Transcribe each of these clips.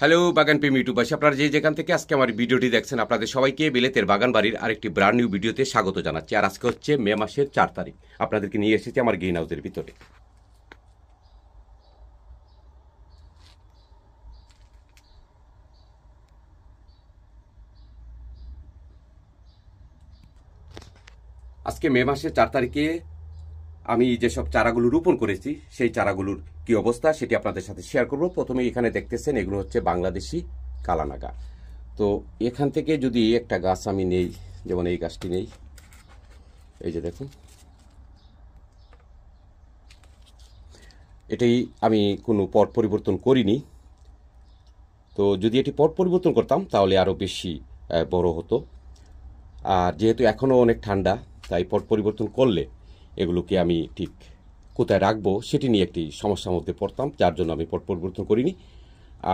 Hello বাগান প্রেমী ইউটিউবাসী, আপনারা যেখান থেকে আজকে আমার ভিডিওটি দেখছেন, আপনাদের সবাইকে বিলেতের বাগান বাড়ির আরেকটি ব্র্যান্ড নিউ ভিডিওতে স্বাগত জানাচ্ছি। আর আজকে হচ্ছে মে মাসের 4 তারিখ। আপনাদেরকে নিয়ে এসেছি আমার গ্রিন হাউসের ভিতরে। আজকে মে মাসের 4 তারিখে আমি যেসব চারাগুলো রোপণ করেছি সেই চারাগুলোর কি অবস্থা সেটি আপনাদের সাথে শেয়ার করব। প্রথমে এখানে দেখতেছেন এগুলো হচ্ছে বাংলাদেশি কালানাগা। তো এখান থেকে যদি একটা গাছ আমি নেই, যেমন এই গাছটি নেই, এই যে দেখুন, এটাই আমি কোনো পট পরিবর্তন করিনি। তো যদি এটি পট পরিবর্তন করতাম তাহলে আরও বেশি বড় হতো। আর যেহেতু এখনও অনেক ঠান্ডা, তাই পট পরিবর্তন করলে এগুলোকে আমি ঠিক কোথায় রাখবো সেটি নিয়ে একটি সমস্যার মধ্যে পড়তাম, যার জন্য আমি পট পরিবর্তন করিনি।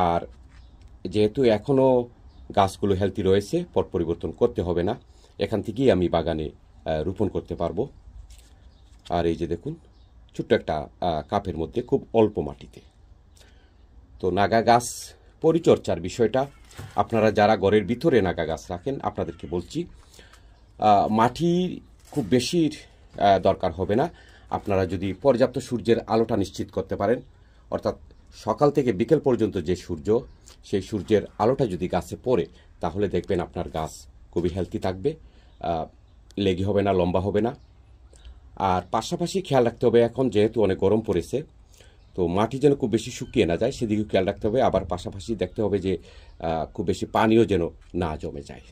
আর যেহেতু এখনও গাছগুলো হেলদি রয়েছে, পট পরিবর্তন করতে হবে না, এখান থেকেই আমি বাগানে রোপণ করতে পারবো। আর এই যে দেখুন, ছোট্ট একটা কাপের মধ্যে খুব অল্প মাটিতে। তো নাগা গাছ পরিচর্যার বিষয়টা, আপনারা যারা ঘরের ভিতরে নাগা গাছ রাখেন আপনাদেরকে বলছি, মাটির খুব বেশি দরকার হবে না। আপনারা যদি পর্যাপ্ত সূর্যের আলোটা নিশ্চিত করতে পারেন, অর্থাৎ সকাল থেকে বিকেল পর্যন্ত যে সূর্য, সেই সূর্যের আলোটা যদি গাছে পড়ে, তাহলে দেখবেন আপনার গাছ খুবই হেলদি থাকবে, লেগি হবে না, লম্বা হবে না। আর পাশাপাশি খেয়াল রাখতে হবে, এখন যেহেতু অনেক গরম পড়েছে, তো মাটি যেন খুব বেশি শুকিয়ে না যায় সেদিকেও খেয়াল রাখতে হবে। আবার পাশাপাশি দেখতে হবে যে খুব বেশি পানিও যেন না জমে যায়।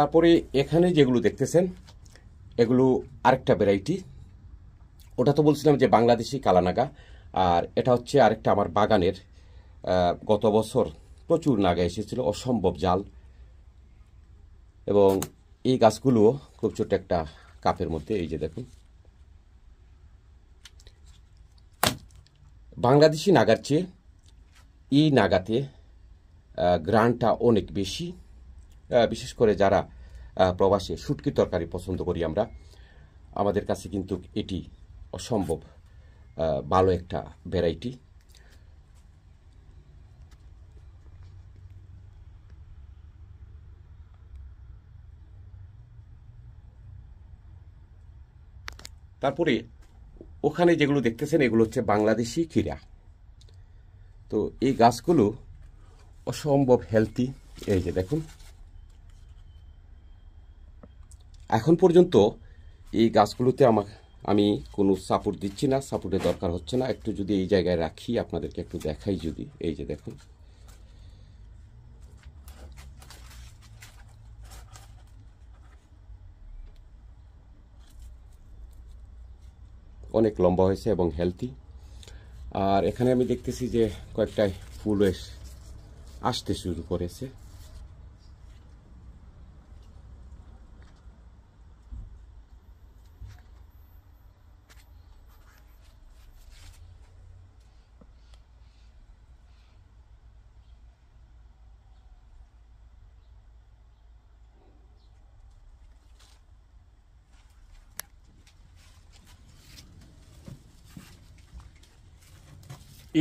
তারপরে এখানে যেগুলো দেখতেছেন এগুলো আরেকটা ভ্যারাইটি। ওটা তো বলছিলাম যে বাংলাদেশি কালানাগা, আর এটা হচ্ছে আরেকটা আমার বাগানের। গত বছর প্রচুর নাগা এসেছিল, অসম্ভব জাল। এবং এই গাছগুলোও খুব ছোট একটা কাপের মধ্যে, এই যে দেখুন। বাংলাদেশি নাগার চেয়ে এই নাগাতে গ্রানটা অনেক বেশি, বিশেষ করে যারা প্রবাসে শুটকির তরকারি পছন্দ করি আমরা, আমাদের কাছে কিন্তু এটি অসম্ভব ভালো একটা ভ্যারাইটি। তারপরে ওখানে যেগুলো দেখতেছেন এগুলো হচ্ছে বাংলাদেশি ক্ষীরা। তো এই গাছগুলো অসম্ভব হেলদি, এই যে দেখুন। এখন পর্যন্ত এই গাছগুলোতে আমি কোনো সাপোর্ট দিচ্ছি না, সাপোর্টের দরকার হচ্ছে না। একটু যদি এই জায়গায় রাখি, আপনাদেরকে একটু দেখাই যদি, এই যে দেখুন। অনেক লম্বা হয়েছে এবং হেলদি। আর এখানে আমি দেখতেছি যে কয়েকটায় ফুল আসতে শুরু করেছে।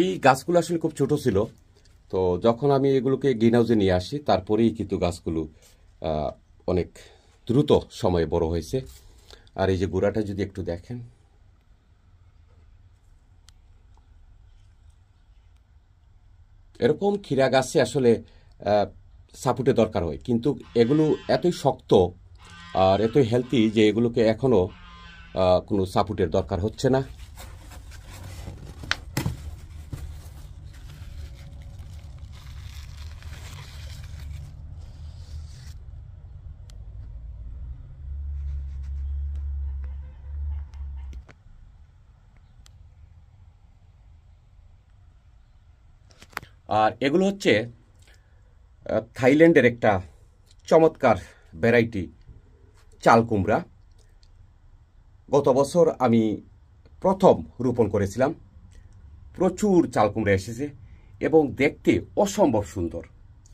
এই গাছগুলো আসলে খুব ছোট ছিল, তো যখন আমি এগুলোকে গ্রিন হাউসে নিয়ে আসি তারপরেই কিন্তু গাছগুলো অনেক দ্রুত সময়ে বড় হয়েছে। আর এই যে গোড়াটা যদি একটু দেখেন, এরকম ক্ষীরা গাছে আসলে সাপোর্টের দরকার হয়, কিন্তু এগুলো এতই শক্ত আর এতই হেলদি যে এগুলোকে এখনও কোনো সাপোর্টের দরকার হচ্ছে না। আর এগুলো হচ্ছে থাইল্যান্ডের একটা চমৎকার ভ্যারাইটি চাল কুমড়া। গত বছর আমি প্রথম রোপণ করেছিলাম, প্রচুর চাল কুমড়া এসেছে এবং দেখতে অসম্ভব সুন্দর।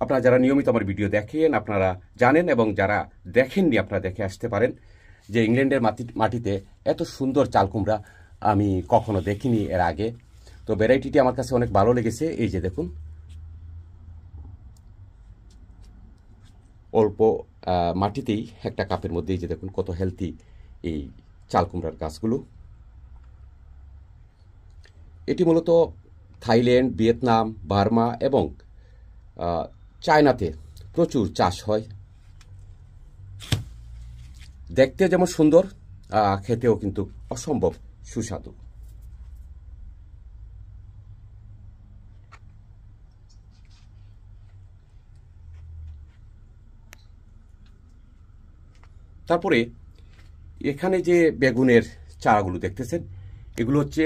আপনারা যারা নিয়মিত আমার ভিডিও দেখেন আপনারা জানেন, এবং যারা দেখেননি আপনারা দেখে আসতে পারেন যে ইংল্যান্ডের মাটিতে এত সুন্দর চাল কুমড়া আমি কখনো দেখিনি এর আগে। তো ভ্যারাইটিটি আমার কাছে অনেক ভালো লেগেছে। এই যে দেখুন, অল্প মাটিতেই একটা কাপের মধ্যেই যে দেখুন কত হেলদি এই চাল কুমড়ার গাছগুলো। এটি মূলত থাইল্যান্ড, ভিয়েতনাম, বার্মা এবং চায়নাতে প্রচুর চাষ হয়। দেখতে যেমন সুন্দর, খেতেও কিন্তু অসম্ভব সুস্বাদু। তারপরে এখানে যে বেগুনের চারাগুলো দেখতেছেন এগুলো হচ্ছে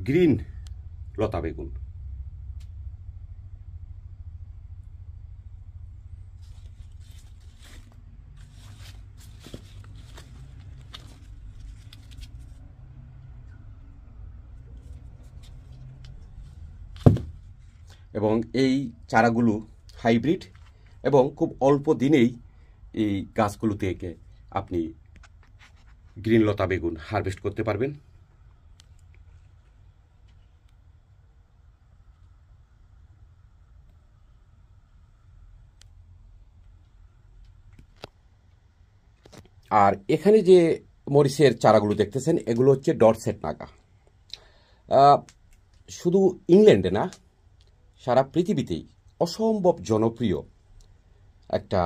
গ্রিন লতা বেগুন। এবং এই চারাগুলো হাইব্রিড এবং খুব অল্প দিনেই এই গাছগুলো থেকে আপনি গ্রিন লতা বেগুন হারভেস্ট করতে পারবেন। আর এখানে যে মরিচের চারাগুলো দেখতেছেন এগুলো হচ্ছে ডরসেট নাগা। শুধু ইংল্যান্ডে না, সারা পৃথিবীতেই অসম্ভব জনপ্রিয় একটা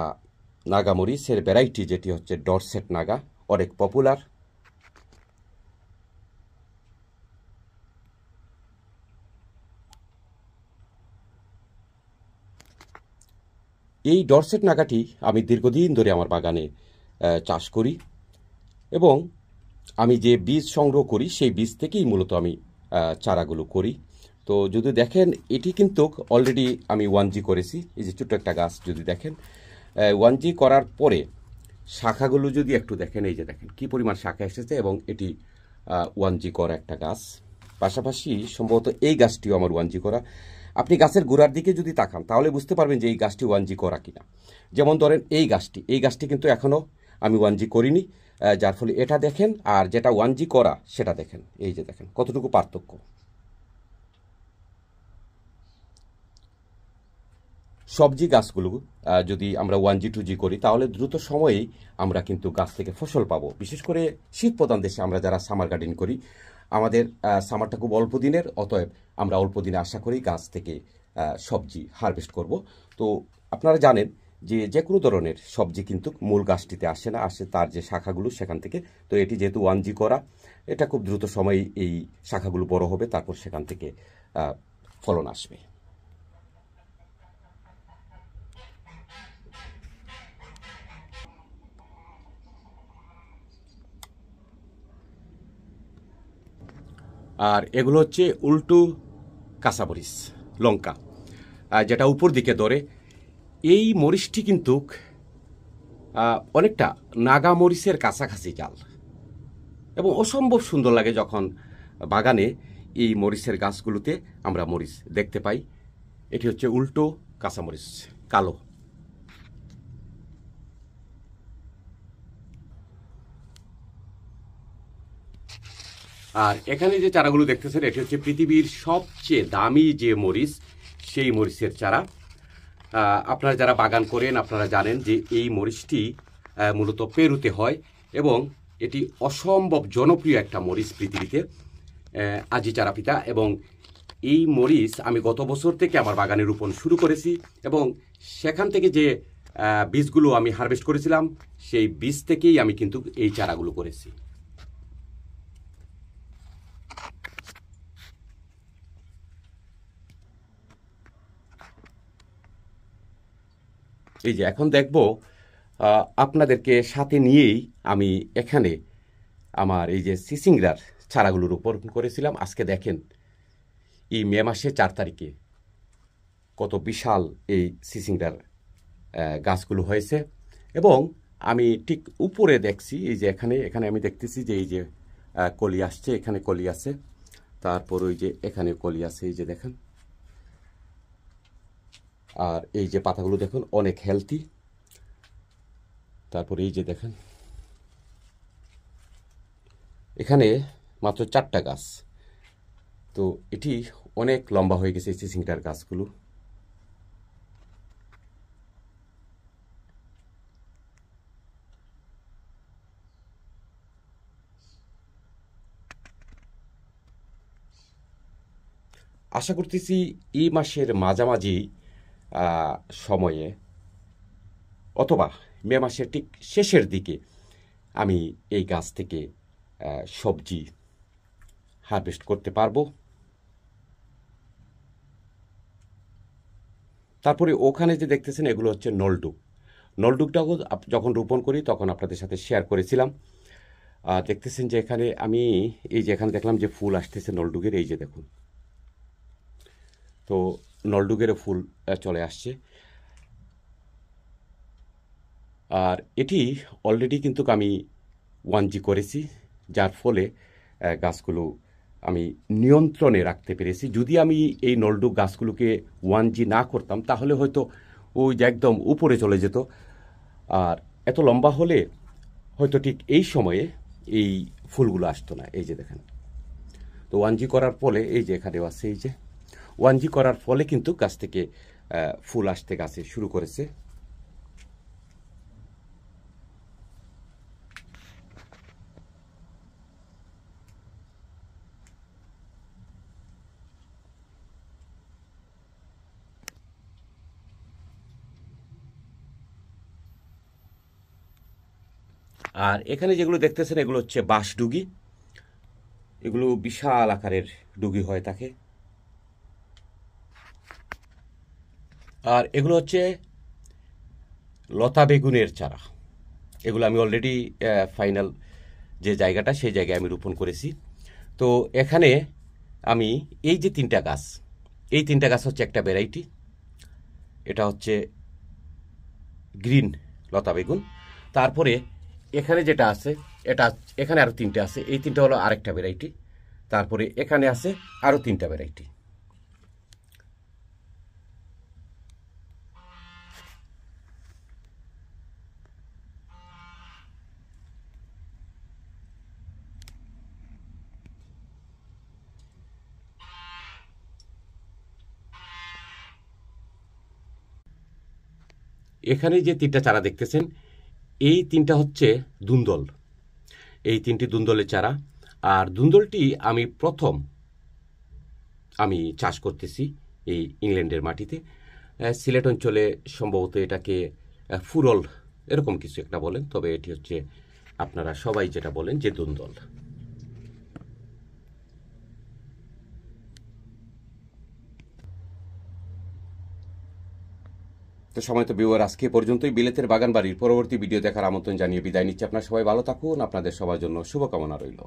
নাগা মরিচের ভ্যারাইটি, যেটি হচ্ছে ডরসেট নাগা, অনেক পপুলার। এই ডরসেট নাগাটি আমি দীর্ঘদিন ধরে আমার বাগানে চাষ করি এবং আমি যে বীজ সংগ্রহ করি সেই বীজ থেকেই মূলত আমি চারাগুলো করি। তো যদি দেখেন এটি কিন্তু অলরেডি আমি 1G করেছি। এই যে ছোট্ট একটা গাছ যদি দেখেন, 1G করার পরে শাখাগুলো যদি একটু দেখেন, এই যে দেখেন কি পরিমাণ শাখা এসেছে, এবং এটি 1G করা একটা গাছ। পাশাপাশি সম্ভবত এই গাছটিও আমার 1G করা। আপনি গাছের গোড়ার দিকে যদি তাকান তাহলে বুঝতে পারবেন যে এই গাছটি 1G করা কিনা। যেমন ধরেন এই গাছটি কিন্তু এখনও আমি 1G করিনি, যার ফলে এটা দেখেন আর যেটা 1G করা সেটা দেখেন, এই যে দেখেন কতটুকু পার্থক্য। সবজি গাছগুলো যদি আমরা 1G 2G করি তাহলে দ্রুত সময়েই আমরা কিন্তু গাছ থেকে ফসল পাবো। বিশেষ করে শীত প্রধান দেশে আমরা যারা সামার গার্ডেন করি, আমাদের সামারটা খুব অল্প দিনের, অতএব আমরা অল্প দিনে আশা করি গাছ থেকে সবজি হারভেস্ট করব। তো আপনারা জানেন যে যে কোনো ধরনের সবজি কিন্তু মূল গাছটিতে আসে না, আসে তার যে শাখাগুলো সেখান থেকে। তো এটি যেহেতু 1G করা, এটা খুব দ্রুত সময়ে এই শাখাগুলো বড় হবে, তারপর সেখান থেকে ফলন আসবে। আর এগুলো হচ্ছে উল্টো কাঁচামরিচ, লঙ্কা, যেটা উপর দিকে ধরে। এই মরিচটি কিন্তু অনেকটা নাগা মরিচের কাছাকাছি জাল, এবং অসম্ভব সুন্দর লাগে যখন বাগানে এই মরিচের গাছগুলোতে আমরা মরিচ দেখতে পাই। এটি হচ্ছে উল্টো কাঁচামরিচ, কালো। আর এখানে যে চারাগুলো দেখতেছেন এটি হচ্ছে পৃথিবীর সবচেয়ে দামি যে মরিচ, সেই মরিচের চারা। আপনারা যারা বাগান করেন আপনারা জানেন যে এই মরিচটি মূলত পেরুতে হয় এবং এটি অসম্ভব জনপ্রিয় একটা মরিচ পৃথিবীতে, আজিচারাপিতা। এবং এই মরিচ আমি গত বছর থেকে আমার বাগানে রোপণ শুরু করেছি, এবং সেখান থেকে যে বীজগুলো আমি হারভেস্ট করেছিলাম সেই বীজ থেকেই আমি কিন্তু এই চারাগুলো করেছি। এই যে এখন দেখব আপনাদেরকে সাথে নিয়েই আমি এখানে আমার এই যে সিসিংরার চারাগুলো রোপণ করেছিলাম। আজকে দেখেন এই মে মাসে 4 তারিখে কত বিশাল এই সিসিংরার গাছগুলো হয়েছে। এবং আমি ঠিক উপরে দেখছি এই যে এখানে আমি দেখতেছি যে এই যে কলি আসছে, এখানে কলি আছে। তারপর ওই যে এখানে কলি আছে, এই যে দেখেন। আর এই যে পাতাগুলো দেখুন অনেক হেলদি। তারপর এই যে দেখেন, এখানে মাত্র 4টা গাছ। তো এটি অনেক লম্বা হয়ে গেছে এই চিচিংটার গাছগুলো। আশা করতেছি এই মাসের মাঝামাঝি সময়ে অথবা মে মাসের ঠিক শেষের দিকে আমি এই গাছ থেকে সবজি হারভেস্ট করতে পারবো। তারপরে ওখানে যে দেখতেছেন এগুলো হচ্ছে নলডুগ। নলডুগটাও যখন রোপণ করি তখন আপনাদের সাথে শেয়ার করেছিলাম। দেখতেছেন যে এখানে আমি এই যে এখানে দেখলাম যে ফুল আসতেছে নলডুগের, এই যে দেখুন। তো নলডুগেরও ফুল চলে আসছে। আর এটি অলরেডি কিন্তু আমি 1G করেছি, যার ফলে গাছগুলো আমি নিয়ন্ত্রণে রাখতে পেরেছি। যদি আমি এই নলডুগ গাছগুলোকে 1G না করতাম তাহলে হয়তো ওই যে একদম উপরে চলে যেত। আর এত লম্বা হলে হয়তো ঠিক এই সময়ে এই ফুলগুলো আসতো না। এই যে দেখেন। তো 1G করার ফলে এই যে এখানেও আছে, এই যে 1G করার ফলে কিন্তু গাছ থেকে ফুল আসতে গাছে শুরু করেছে। আর এখানে যেগুলো দেখতেছেন এগুলো হচ্ছে বাঁশডুগি। এগুলো বিশাল আকারের ডুগি হয়ে থাকে। আর এগুলো হচ্ছে লতা বেগুনের চারা। এগুলো আমি অলরেডি ফাইনাল যে জায়গাটা সেই জায়গায় আমি রোপণ করেছি। তো এখানে আমি এই যে 3টা গাছ, এই 3টা গাছ হচ্ছে একটা ভ্যারাইটি। এটা হচ্ছে গ্রিন লতা বেগুন। তারপরে এখানে যেটা আছে এটা, এখানে আরও 3টে আছে, এই 3টা হলো আরেকটা ভ্যারাইটি। তারপরে এখানে আছে আরও 3টা ভ্যারাইটি। এখানে যে 3টা চারা দেখতেছেন এই 3টা হচ্ছে দুন্দল। এই 3টি দুন্দলের চারা। আর দুন্দলটি আমি প্রথম চাষ করতেছি এই ইংল্যান্ডের মাটিতে। সিলেট অঞ্চলে সম্ভবত এটাকে ফুরল এরকম কিছু একটা বলেন, তবে এটি হচ্ছে আপনারা সবাই যেটা বলেন যে দুন্দল। তো সময় তো ভিউয়ার আজকে পর্যন্তই। বিলেতের বাগান বাড়ির পরবর্তী ভিডিও দেখার আমন্ত্রণ জানিয়ে বিদায় নিচ্ছি। আপনারা সবাই ভালো থাকুন। আপনাদের সবার জন্য শুভকামনা রইল।